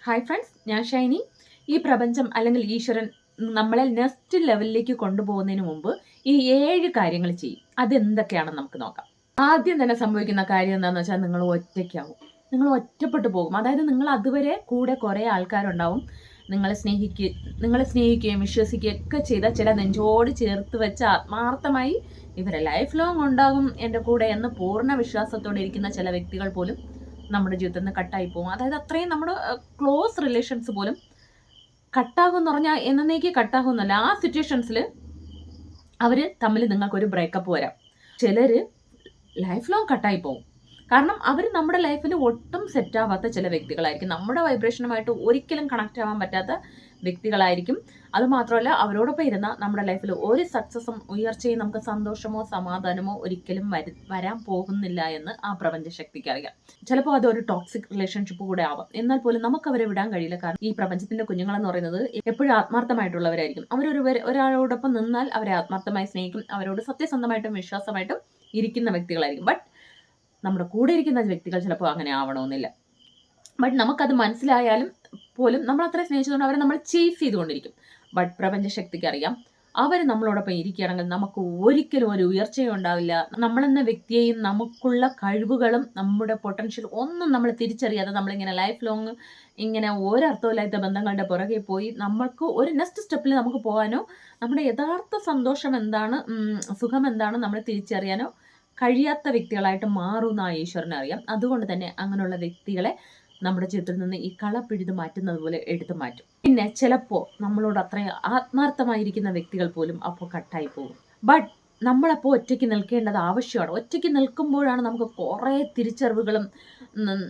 Hi friends, ഞാൻ ഷൈനി. ഈ പ്രപഞ്ചം അല്ലെങ്കിൽ ഈശ്വരൻ നമ്മളെ നെക്സ്റ്റ് ലെവലിലേക്ക് കൊണ്ടുപോകുന്നതിന് മുമ്പ് ഈ 7 കാര്യങ്ങൾ ചെയ്യും. അതെന്തൊക്കെയാണെന്ന് നമുക്ക് നോക്കാം. ആദ്യം തന്നെ സംഭവിക്കുന്ന കാര്യം എന്താണെന്ന് വെച്ചാൽ നിങ്ങൾ ഒറ്റയ്ക്കാവും. നിങ്ങൾ ഒറ്റപ്പെട്ടു പോകും. അതായത് നിങ്ങൾ അതുവരെ കൂടെ കുറേ ആൾക്കാരുണ്ടാവും. നിങ്ങളെ സ്നേഹിക്കുകയും വിശ്വസിക്കുകയും ഒക്കെ ചെയ്ത ചില നെഞ്ചോട് ചേർത്ത് വെച്ച് ആത്മാർത്ഥമായി ഇവരെ ലൈഫ് ലോങ് ഉണ്ടാകും എൻ്റെ കൂടെ എന്ന് പൂർണ്ണ വിശ്വാസത്തോടെ ഇരിക്കുന്ന ചില വ്യക്തികൾ പോലും നമ്മുടെ ജീവിതത്തിൽ നിന്ന് കട്ടായി പോകും. അതായത് അത്രയും നമ്മുടെ ക്ലോസ് റിലേഷൻസ് പോലും കട്ടാകും എന്ന് പറഞ്ഞാൽ എന്നേക്ക് കട്ടാകുന്നല്ല. ആ സിറ്റുവേഷൻസിൽ അവർ തമ്മിൽ നിങ്ങൾക്കൊരു ബ്രേക്കപ്പ് വരാം. ചിലർ ലൈഫ് ലോങ് കട്ടായി പോകും. കാരണം അവർ നമ്മുടെ ലൈഫിൽ ഒട്ടും സെറ്റാവാത്ത ചില വ്യക്തികളായിരിക്കും. നമ്മുടെ വൈബ്രേഷനുമായിട്ട് ഒരിക്കലും കണക്റ്റ് ആവാൻ പറ്റാത്ത വ്യക്തികളായിരിക്കും. അതുമാത്രമല്ല, അവരോടൊപ്പം ഇരുന്ന നമ്മുടെ ലൈഫിൽ ഒരു സക്സസും ഉയർച്ചയും നമുക്ക് സന്തോഷമോ സമാധാനമോ ഒരിക്കലും വരാൻ പോകുന്നില്ല എന്ന് ആ പ്രപഞ്ചശക്തിക്ക് അറിയാം. ചിലപ്പോൾ അതൊരു ടോക്സിക് റിലേഷൻഷിപ്പ് കൂടെ ആവാം. എന്നാൽ പോലും നമുക്ക് അവരെ വിടാൻ കഴിയില്ല. കാരണം ഈ പ്രപഞ്ചത്തിന്റെ കുഞ്ഞുങ്ങളെന്ന് പറയുന്നത് എപ്പോഴും ആത്മാർത്ഥമായിട്ടുള്ളവരായിരിക്കും. ഒരാളോടൊപ്പം നിന്നാൽ അവരെ ആത്മാർത്ഥമായി സ്നേഹിക്കും. അവരോട് സത്യസന്ധമായിട്ടും വിശ്വാസമായിട്ടും ഇരിക്കുന്ന വ്യക്തികളായിരിക്കും. ബട്ട് നമ്മുടെ കൂടെ ഇരിക്കുന്ന വ്യക്തികൾ ചിലപ്പോൾ അങ്ങനെ ആവണമെന്നില്ല. ബട്ട് നമുക്കത് മനസ്സിലായാലും പോലും നമ്മൾ അത്ര സ്നേഹിച്ചതുകൊണ്ട് അവരെ നമ്മൾ ചേസ് ചെയ്തുകൊണ്ടിരിക്കും. ബട്ട് പ്രപഞ്ചശക്തിക്ക് അറിയാം, അവർ നമ്മളോടൊപ്പം ഇരിക്കുകയാണെങ്കിൽ നമുക്ക് ഒരിക്കലും ഒരു ഉയർച്ചയും ഉണ്ടാവില്ല. നമ്മളെന്ന വ്യക്തിയെയും നമുക്കുള്ള കഴിവുകളും നമ്മുടെ പൊട്ടൻഷ്യൽ ഒന്നും നമ്മൾ തിരിച്ചറിയാതെ നമ്മളിങ്ങനെ ലൈഫ് ലോങ് ഇങ്ങനെ ഒരർത്ഥമില്ലാത്ത ബന്ധങ്ങളുടെ പുറകെ പോയി നമ്മൾക്ക് ഒരു നെക്സ്റ്റ് സ്റ്റെപ്പിൽ നമുക്ക് പോകാനോ നമ്മുടെ യഥാർത്ഥ സന്തോഷം എന്താണ്, സുഖം എന്താണ് നമ്മൾ തിരിച്ചറിയാനോ കഴിയാത്ത വ്യക്തികളായിട്ട് മാറുന്ന ആ ഈശ്വരനെ അറിയാം. അതുകൊണ്ട് തന്നെ അങ്ങനെയുള്ള വ്യക്തികളെ നമ്മുടെ ജീവിതത്തിൽ നിന്ന് ഈ കളപ്പിഴുത് മാറ്റുന്നത് പോലെ എടുത്തു മാറ്റും. പിന്നെ ചിലപ്പോൾ നമ്മളോട് അത്രയും ആത്മാർത്ഥമായിരിക്കുന്ന വ്യക്തികൾ പോലും അപ്പോൾ കട്ടായി പോകും. ബട്ട് നമ്മളപ്പോൾ ഒറ്റയ്ക്ക് നിൽക്കേണ്ടത് ആവശ്യമാണ്. ഒറ്റയ്ക്ക് നിൽക്കുമ്പോഴാണ് നമുക്ക് കുറേ തിരിച്ചറിവുകളും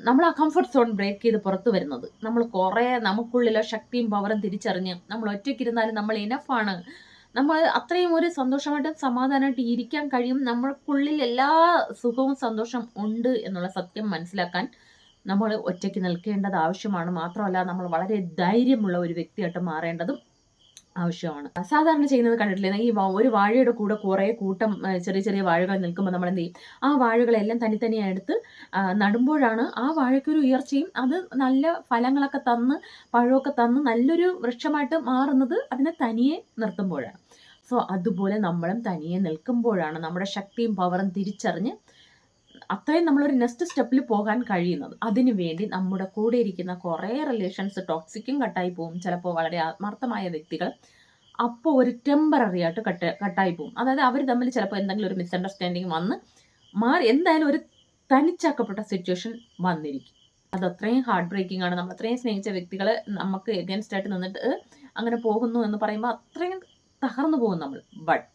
നമ്മൾ ആ കംഫർട്ട് സോൺ ബ്രേക്ക് ചെയ്ത് പുറത്തു വരുന്നത്. നമ്മൾ കുറേ നമുക്കുള്ളിലെ ശക്തിയും പവറും തിരിച്ചറിഞ്ഞ് നമ്മൾ ഒറ്റയ്ക്കിരുന്നാലും നമ്മൾ ഇനഫാണ്, നമ്മൾ അത്രയും ഒരു സന്തോഷമായിട്ട് സമാധാനമായിട്ട് ഇരിക്കാൻ കഴിയും, നമ്മൾക്കുള്ളിൽ എല്ലാ സുഖവും സന്തോഷം ഉണ്ട് എന്നുള്ള സത്യം മനസ്സിലാക്കാൻ നമ്മൾ ഒറ്റയ്ക്ക് നിൽക്കേണ്ടത് ആവശ്യമാണ്. മാത്രമല്ല, നമ്മൾ വളരെ ധൈര്യമുള്ള ഒരു വ്യക്തിയായിട്ട് മാറേണ്ടതും ആവശ്യമാണ്. സാധാരണ ചെയ്യുന്നത് കണ്ടിട്ടില്ലേ, ഈ ഒരു വാഴയുടെ കൂടെ കുറേ കൂട്ടം ചെറിയ ചെറിയ വാഴകൾ നിൽക്കുമ്പോൾ നമ്മൾ എന്ത് ചെയ്യും? ആ വാഴകളെല്ലാം തനിത്തനിയെ എടുത്ത് നടുമ്പോഴാണ് ആ വാഴയ്ക്കൊരു ഉയർച്ചയും അത് നല്ല ഫലങ്ങളൊക്കെ തന്ന് പഴമൊക്കെ തന്ന് നല്ലൊരു വൃക്ഷമായിട്ട് മാറുന്നത് അതിനെ തനിയെ നിർത്തുമ്പോഴാണ്. സോ അതുപോലെ നമ്മളും തനിയെ നിൽക്കുമ്പോഴാണ് നമ്മുടെ ശക്തിയും പവറും തിരിച്ചറിഞ്ഞ് അത്രയും നമ്മളൊരു നെക്സ്റ്റ് സ്റ്റെപ്പിൽ പോകാൻ കഴിയുന്നത്. അതിനു വേണ്ടി നമ്മുടെ കൂടെ ഇരിക്കുന്ന കുറേ റിലേഷൻസ് ടോക്സിക്കും കട്ടായി പോകും. ചിലപ്പോൾ വളരെ ആത്മാർത്ഥമായ വ്യക്തികൾ അപ്പോൾ ഒരു ടെമ്പററി ആയിട്ട് കട്ടായി പോകും. അതായത് അവർ തമ്മിൽ ചിലപ്പോൾ എന്തെങ്കിലും ഒരു മിസ്അണ്ടർസ്റ്റാൻഡിങ് വന്ന് മാറി എന്തായാലും ഒരു തനിച്ചാക്കപ്പെട്ട സിറ്റുവേഷൻ വന്നിരിക്കും. അത് അത്രയും ഹാർട്ട് ബ്രേക്കിംഗ് ആണ്. നമ്മൾ അത്രയും സ്നേഹിച്ച വ്യക്തികൾ നമുക്ക് എഗൻസ്റ്റ് ആയിട്ട് നിന്നിട്ട് അങ്ങനെ പോകുന്നു എന്ന് പറയുമ്പോൾ അത്രയും തകർന്നു പോകും നമ്മൾ. ബട്ട്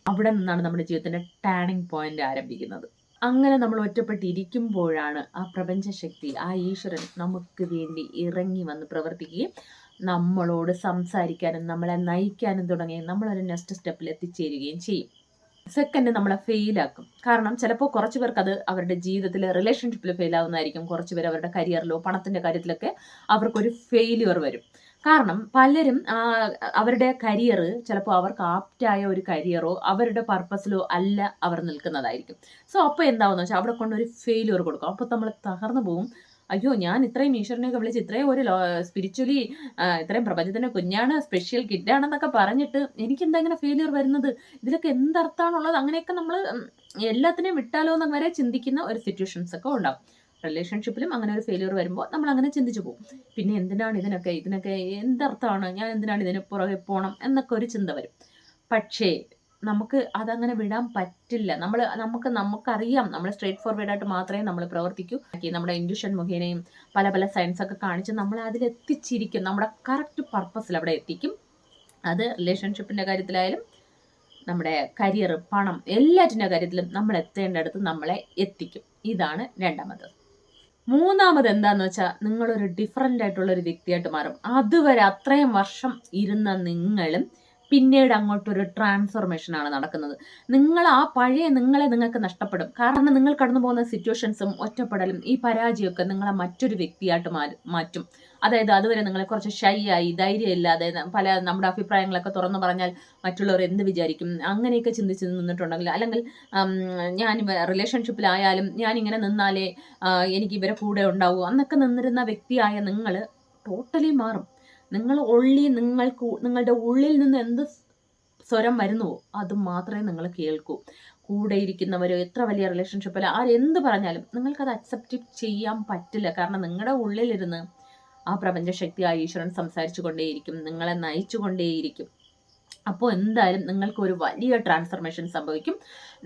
അവിടെ നിന്നാണ് നമ്മുടെ ജീവിതത്തിൻ്റെ ടേണിംഗ് പോയിന്റ് ആരംഭിക്കുന്നത്. അങ്ങനെ നമ്മൾ ഒറ്റപ്പെട്ടിരിക്കുമ്പോഴാണ് ആ പ്രപഞ്ചശക്തി, ആ ഈശ്വരൻ നമുക്ക് വേണ്ടി ഇറങ്ങി വന്ന് പ്രവർത്തിക്കുകയും നമ്മളോട് സംസാരിക്കാനും നമ്മളെ നയിക്കാനും തുടങ്ങുകയും നമ്മളൊരു നെക്സ്റ്റ് സ്റ്റെപ്പിൽ എത്തിച്ചേരുകയും ചെയ്യും. സെക്കൻഡ്, നമ്മളെ ഫെയിലാക്കും. കാരണം ചിലപ്പോൾ കുറച്ച് പേർക്ക് അത് അവരുടെ ജീവിതത്തിൽ റിലേഷൻഷിപ്പിൽ ഫെയിലാവുന്നതായിരിക്കും. കുറച്ച് പേർ അവരുടെ കരിയറിലോ പണത്തിൻ്റെ കാര്യത്തിലൊക്കെ അവർക്കൊരു ഫെയിലിയർ വരും. കാരണം പലരും അവരുടെ കരിയർ ചിലപ്പോൾ അവർക്ക് ആപ്റ്റായ ഒരു കരിയറോ അവരുടെ പർപ്പസിലോ അല്ല അവർ നിൽക്കുന്നതായിരിക്കും. സോ അപ്പോൾ എന്താവുമെന്ന് വെച്ചാൽ അവിടെ കൊണ്ടൊരു ഫെയിലിയർ കൊടുക്കും. അപ്പോൾ നമ്മൾ തകർന്നു പോകും. അയ്യോ, ഞാൻ ഇത്രയും ഈശ്വരനെയൊക്കെ വിളിച്ച് ഇത്രയും ഒരു സ്പിരിച്വലി ഇത്രയും പ്രപഞ്ചത്തിൻ്റെ കുഞ്ഞാണ്, സ്പെഷ്യൽ കിഡാണെന്നൊക്കെ പറഞ്ഞിട്ട് എനിക്കെന്താ ഇങ്ങനെ ഫെയിലിയർ വരുന്നത്, ഇതിലൊക്കെ എന്തർത്ഥമാണുള്ളത്, അങ്ങനെയൊക്കെ നമ്മൾ എല്ലാത്തിനെയും വിട്ടാലോ എന്ന് വരെ ചിന്തിക്കുന്ന ഒരു സിറ്റുവേഷൻസ് ഒക്കെ ഉണ്ടാകും. റിലേഷൻഷിപ്പിലും അങ്ങനെ ഒരു ഫെയിലിയർ വരുമ്പോൾ നമ്മൾ അങ്ങനെ ചിന്തിച്ചു പോകും. പിന്നെ എന്തിനാണ് ഇതിനൊക്കെ എന്തർത്ഥമാണ്, ഞാൻ എന്തിനാണ് ഇതിന് പുറകെ പോകണം എന്നൊക്കെ ഒരു ചിന്ത വരും. പക്ഷേ നമുക്ക് അതങ്ങനെ വിടാൻ പറ്റില്ല. നമുക്കറിയാം, നമ്മൾ സ്ട്രേറ്റ് ഫോർവേഡായിട്ട് മാത്രമേ നമ്മൾ പ്രവർത്തിക്കൂ. നമ്മുടെ ഇൻഡ്യൂഷൻ മുഖേനയും പല പല സയൻസ് ഒക്കെ കാണിച്ച് നമ്മളെ അതിലെത്തിച്ചിരിക്കും, നമ്മുടെ കറക്റ്റ് പർപ്പസിൽ അവിടെ എത്തിക്കും. അത് റിലേഷൻഷിപ്പിൻ്റെ കാര്യത്തിലായാലും നമ്മുടെ കരിയർ, പണം, എല്ലാറ്റിൻ്റെ കാര്യത്തിലും നമ്മൾ എത്തേണ്ടടുത്ത് നമ്മളെ എത്തിക്കും. ഇതാണ് രണ്ടാമത്. മൂന്നാമത് എന്താന്ന് വെച്ചാൽ നിങ്ങളൊരു ഡിഫറൻ്റ് ആയിട്ടുള്ള ഒരു വ്യക്തിയായിട്ട് മാറും. അതുവരെ അത്രയും വർഷം ഇരുന്ന നിങ്ങളും പിന്നീട് അങ്ങോട്ടൊരു ട്രാൻസ്ഫോർമേഷനാണ് നടക്കുന്നത്. ആ പഴയ നിങ്ങളെ നിങ്ങൾക്ക് നഷ്ടപ്പെടും. കാരണം നിങ്ങൾ കടന്നു പോകുന്ന സിറ്റുവേഷൻസും ഒറ്റപ്പെടലും ഈ പരാജയമൊക്കെ നിങ്ങളെ മറ്റൊരു വ്യക്തിയായിട്ട് മാറ്റും. അതായത് അതുവരെ നിങ്ങളെ കുറച്ച് ഷൈ ആയി, ധൈര്യമില്ലാതെ, നമ്മുടെ അഭിപ്രായങ്ങളൊക്കെ തുറന്നു പറഞ്ഞാൽ മറ്റുള്ളവർ എന്ത് വിചാരിക്കും, അങ്ങനെയൊക്കെ ചിന്തിച്ച് നിന്നിട്ടുണ്ടെങ്കിൽ, അല്ലെങ്കിൽ ഞാൻ റിലേഷൻഷിപ്പിലായാലും ഞാനിങ്ങനെ നിന്നാലേ എനിക്ക് ഇവരെ കൂടെ ഉണ്ടാവൂ എന്നൊക്കെ നിന്നിരുന്ന വ്യക്തിയായ നിങ്ങൾ ടോട്ടലി മാറും. നിങ്ങളുടെ ഉള്ളിൽ നിന്ന് എന്ത് സ്വരം വരുന്നുവോ അത് മാത്രമേ നിങ്ങൾ കേൾക്കൂ. കൂടെ ഇരിക്കുന്നവരോ എത്ര വലിയ റിലേഷൻഷിപ്പിൽ ആരെന്ത് പറഞ്ഞാലും നിങ്ങൾക്കത് അക്സെപ്റ്റ് ചെയ്യാൻ പറ്റില്ല. കാരണം നിങ്ങളുടെ ഉള്ളിലിരുന്ന് ആ പ്രപഞ്ചശക്തി, ആ ഈശ്വരൻ സംസാരിച്ചു കൊണ്ടേയിരിക്കും, നിങ്ങളെ നയിച്ചു കൊണ്ടേയിരിക്കും. അപ്പോൾ എന്തായാലും നിങ്ങൾക്കൊരു വലിയ ട്രാൻസ്ഫർമേഷൻ സംഭവിക്കും.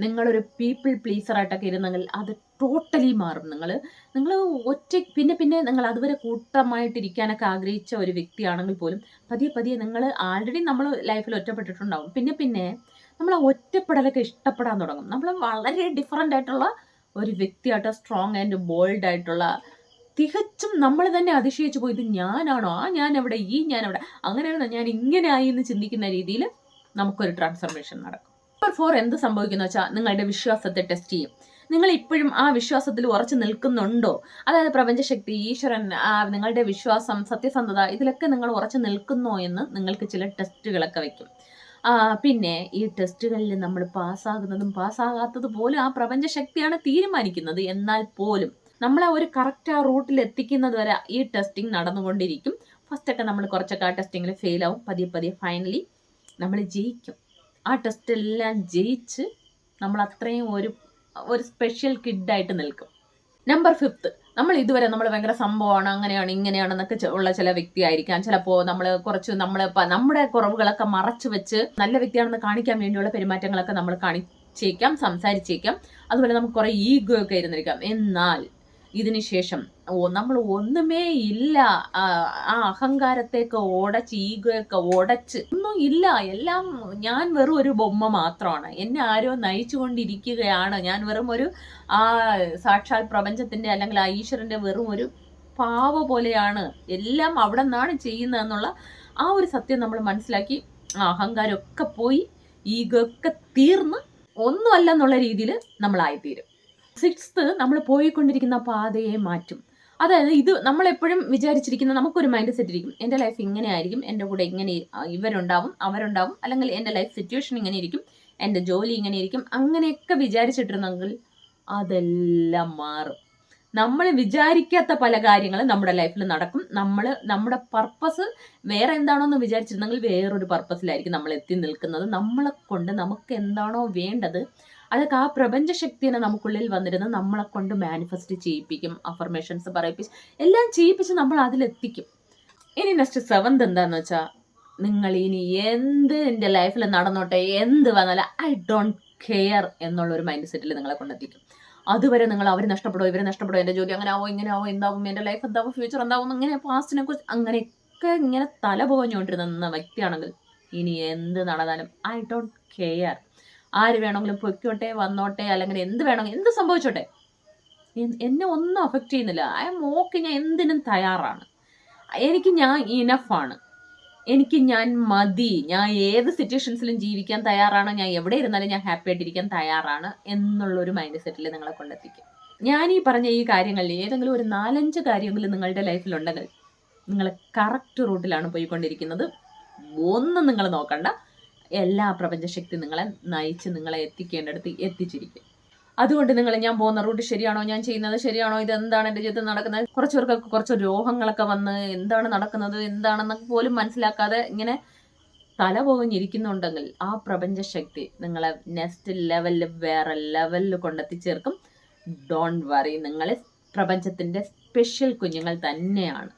നിങ്ങളൊരു പീപ്പിൾ പ്ലീസറായിട്ടൊക്കെ ഇരുന്നെങ്കിൽ അത് ടോട്ടലി മാറും. നിങ്ങൾ ഒറ്റ പിന്നെ നിങ്ങൾ അതുവരെ കൂട്ടമായിട്ടിരിക്കാനൊക്കെ ആഗ്രഹിച്ച ഒരു വ്യക്തിയാണെങ്കിൽ പോലും പതിയെ നിങ്ങൾ ആൾറെഡി നമ്മൾ ലൈഫിൽ ഒറ്റപ്പെട്ടിട്ടുണ്ടാവും. പിന്നെ നമ്മൾ ആ ഒറ്റപ്പെടലൊക്കെ ഇഷ്ടപ്പെടാൻ തുടങ്ങും. നമ്മൾ വളരെ ഡിഫറൻ്റ് ആയിട്ടുള്ള ഒരു വ്യക്തിയായിട്ട്, സ്ട്രോങ് ആൻഡ് ബോൾഡ് ആയിട്ടുള്ള, തികച്ചും നമ്മൾ തന്നെ അതിശയിച്ചു പോയി, ഇത് ഞാനാണോ, ഞാൻ എവിടെ, ഞാൻ എവിടെ, അങ്ങനെയാണ് ഞാൻ ഇങ്ങനെ ആയി എന്ന് ചിന്തിക്കുന്ന രീതിയിൽ നമുക്കൊരു ട്രാൻസ്ഫർമേഷൻ നടക്കും. നമ്പർ 4 എന്ത് സംഭവിക്കുന്ന വെച്ചാൽ നിങ്ങളുടെ വിശ്വാസത്തെ ടെസ്റ്റ് ചെയ്യും. നിങ്ങൾ ഇപ്പോഴും ആ വിശ്വാസത്തിൽ ഉറച്ചു നിൽക്കുന്നുണ്ടോ? അതായത് പ്രപഞ്ചശക്തി, ഈശ്വരൻ, നിങ്ങളുടെ വിശ്വാസം, സത്യസന്ധത, ഇതിലൊക്കെ നിങ്ങൾ ഉറച്ചു നിൽക്കുന്നോ എന്ന് നിങ്ങൾക്ക് ചില ടെസ്റ്റുകളൊക്കെ വയ്ക്കും. പിന്നെ ഈ ടെസ്റ്റുകളിൽ നമ്മൾ പാസ്സാകുന്നതും പാസ്സാകാത്തത് പോലും ആ പ്രപഞ്ചശക്തിയാണ് തീരുമാനിക്കുന്നത്. എന്നാൽ പോലും നമ്മളെ ഒരു കറക്റ്റ് ആ റൂട്ടിൽ എത്തിക്കുന്നത് വരെ ഈ ടെസ്റ്റിംഗ് നടന്നുകൊണ്ടിരിക്കും. ഫസ്റ്റൊക്കെ നമ്മൾ കുറച്ചൊക്കെ ആ ടെസ്റ്റിങ്ങിൽ ഫെയിൽ ആവും. പതിയെ ഫൈനലി നമ്മൾ ജയിക്കും. ആ ടെസ്റ്റെല്ലാം ജയിച്ച് നമ്മൾ അത്രയും ഒരു സ്പെഷ്യൽ കിഡായിട്ട് നിൽക്കും. നമ്പർ 5, നമ്മൾ ഇതുവരെ നമ്മൾ ഭയങ്കര സംഭവമാണ്, അങ്ങനെയാണ് ഇങ്ങനെയാണെന്നൊക്കെ ഉള്ള ചില വ്യക്തി ആയിരിക്കാം. ചിലപ്പോൾ നമ്മുടെ കുറവുകളൊക്കെ മറച്ചു വെച്ച് നല്ല വ്യക്തിയാണെന്ന് കാണിക്കാൻ വേണ്ടിയുള്ള പെരുമാറ്റങ്ങളൊക്കെ നമ്മൾ കാണിച്ചേക്കാം, സംസാരിച്ചേക്കാം. അതുപോലെ നമുക്ക് കുറെ ഈഗോ ഒക്കെ ഇരുന്നിരിക്കാം. എന്നാൽ ഇതിന് ശേഷം നമ്മൾ ഒന്നുമേ ഇല്ല, ആ അഹങ്കാരത്തെയൊക്കെ ഉടച്ച്, ഈഗോയൊക്കെ ഉടച്ച് ഒന്നും ഇല്ല, എല്ലാം ഞാൻ വെറും ഒരു ബൊമ്മ മാത്രമാണ്, എന്നെ ആരോ നയിച്ചുകൊണ്ടിരിക്കുകയാണ്, ഞാൻ വെറും ഒരു സാക്ഷാൽ പ്രപഞ്ചത്തിന്റെ അല്ലെങ്കിൽ ആ ഈശ്വരന്റെ വെറും ഒരു പാവ പോലെയാണ്, എല്ലാം അവിടെ നിന്നാണ് ചെയ്യുന്നതെന്നുള്ള ആ ഒരു സത്യം നമ്മൾ മനസ്സിലാക്കി ആ അഹങ്കാരമൊക്കെ പോയി ഈഗോ ഒക്കെ തീർന്ന് ഒന്നുമല്ല എന്നുള്ള രീതിയിൽ നമ്മളായിത്തീരും. 6th, നമ്മൾ പോയിക്കൊണ്ടിരിക്കുന്ന പാതയെ മാറ്റും. അതായത് ഇത് നമ്മളെപ്പോഴും വിചാരിച്ചിരിക്കുന്ന നമുക്കൊരു മൈൻഡ് സെറ്റ് ഇരിക്കും, എൻ്റെ ലൈഫ് ഇങ്ങനെ ആയിരിക്കും, എൻ്റെ കൂടെ ഇങ്ങനെ ഇവരുണ്ടാവും അവരുണ്ടാവും, അല്ലെങ്കിൽ എൻ്റെ ലൈഫ് സിറ്റുവേഷൻ ഇങ്ങനെ ഇരിക്കും, എൻ്റെ ജോലി ഇങ്ങനെ ഇരിക്കും, അങ്ങനെയൊക്കെ വിചാരിച്ചിട്ടിരുന്നെങ്കിൽ അതെല്ലാം മാറും. നമ്മൾ വിചാരിക്കാത്ത പല കാര്യങ്ങളും നമ്മുടെ ലൈഫിൽ നടക്കും. നമ്മുടെ പർപ്പസ് വേറെ എന്താണോന്ന് വിചാരിച്ചിരുന്നെങ്കിൽ വേറൊരു പർപ്പസിലായിരിക്കും നമ്മൾ എത്തി നിൽക്കുന്നത്. നമ്മളെ കൊണ്ട് നമുക്ക് എന്താണോ വേണ്ടത് അതൊക്കെ ആ പ്രപഞ്ചശക്തിനെ നമുക്കുള്ളിൽ വന്നിരുന്ന് നമ്മളെ കൊണ്ട് മാനിഫെസ്റ്റ് ചെയ്യിപ്പിക്കും, അഫർമേഷൻസ് പറയിപ്പിച്ച് എല്ലാം ചെയ്യിപ്പിച്ച് നമ്മൾ അതിലെത്തിക്കും. ഇനി നെക്സ്റ്റ് 7th എന്താന്ന് വെച്ചാൽ, നിങ്ങൾ ഇനി എന്ത് എൻ്റെ ലൈഫിൽ നടന്നോട്ടെ, എന്ത് വന്നാലും ഐ ഡോണ്ട് കെയർ എന്നുള്ളൊരു മൈൻഡ് സെറ്റിൽ നിങ്ങളെ കൊണ്ടെത്തിക്കും. അതുവരെ നിങ്ങൾ അവർ നഷ്ടപ്പെടുമോ, ഇവരെ നഷ്ടപ്പെടുമോ, എൻ്റെ ജോലി അങ്ങനെ ആവോ, ഇങ്ങനെ ആവോ, എന്താവും, എൻ്റെ ലൈഫ് എന്താവും, ഫ്യൂച്ചർ എന്താവും, ഇങ്ങനെ പാസ്റ്റിനെ കുറിച്ച് അങ്ങനെയൊക്കെ ഇങ്ങനെ തല പോകഞ്ഞുകൊണ്ടിരുന്ന വ്യക്തിയാണെങ്കിൽ ഇനി എന്ത് നടന്നാലും ഐ ഡോണ്ട് കെയർ. ആര് വേണമെങ്കിലും പൊയ്ക്കോട്ടെ, വന്നോട്ടെ, അല്ലെങ്കിൽ എന്ത് വേണമെങ്കിലും എന്ത് സംഭവിച്ചോട്ടെ, എന്നെ ഒന്നും അഫക്റ്റ് ചെയ്യുന്നില്ല. ഐ എം ഓക്കെ, ഞാൻ എന്തിനും തയ്യാറാണ്, ഞാൻ ഇനഫാണ്, ഞാൻ മതി, ഞാൻ ഏത് സിറ്റുവേഷൻസിലും ജീവിക്കാൻ തയ്യാറാണ്, ഞാൻ എവിടെ ഇരുന്നാലും ഞാൻ ഹാപ്പി ആയിട്ടിരിക്കാൻ തയ്യാറാണ് എന്നുള്ളൊരു മൈൻഡ് സെറ്റിൽ നിങ്ങളെ കൊണ്ടെത്തിക്കും. ഞാൻ ഈ പറഞ്ഞ ഈ കാര്യങ്ങളിൽ ഏതെങ്കിലും ഒരു 4-5 കാര്യമെങ്കിലും നിങ്ങളുടെ ലൈഫിലുണ്ടെങ്കിൽ നിങ്ങൾ കറക്റ്റ് റൂട്ടിലാണ് പോയിക്കൊണ്ടിരിക്കുന്നത്. ഒന്നും നിങ്ങൾ നോക്കണ്ട, എല്ലാ പ്രപഞ്ചശക്തി നിങ്ങളെ നയിച്ച് നിങ്ങളെ എത്തിക്കേണ്ടടുത്ത് എത്തിച്ചിരിക്കും. അതുകൊണ്ട് ഞാൻ പോകുന്ന റൂട്ട് ശരിയാണോ, ഞാൻ ചെയ്യുന്നത് ശരിയാണോ, ഇതെന്താണ് എൻ്റെ ജീവിതത്തിൽ നടക്കുന്നത്, കുറച്ച് പേർക്കൊക്കെ കുറച്ച് രോഗങ്ങളൊക്കെ വന്ന് എന്താണ് നടക്കുന്നത് എന്താണെന്നൊക്കെ പോലും മനസ്സിലാക്കാതെ ഇങ്ങനെ തല പോകഞ്ഞിരിക്കുന്നുണ്ടെങ്കിൽ ആ പ്രപഞ്ചശക്തി നിങ്ങളെ നെക്സ്റ്റ് ലെവലിൽ വേറെ ലെവലിൽ കൊണ്ടെത്തിച്ചേർക്കും. ഡോണ്ട് വറി, നിങ്ങൾ പ്രപഞ്ചത്തിൻ്റെ സ്പെഷ്യൽ കുഞ്ഞുങ്ങൾ തന്നെയാണ്.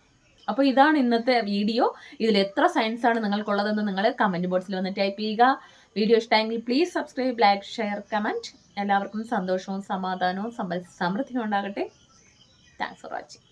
അപ്പോൾ ഇതാണ് ഇന്നത്തെ വീഡിയോ. ഇതിൽ എത്ര സയൻസ് ആണ് നിങ്ങൾക്കുള്ളതെന്ന് നിങ്ങൾ കമൻറ്റ് ബോക്സിൽ വന്ന് ടൈപ്പ് ചെയ്യുക. വീഡിയോ ഇഷ്ടമെങ്കിൽ please subscribe, like, share, comment. എല്ലാവർക്കും സന്തോഷവും സമാധാനവും സമൃദ്ധിയും ഉണ്ടാകട്ടെ. Thanks for watching.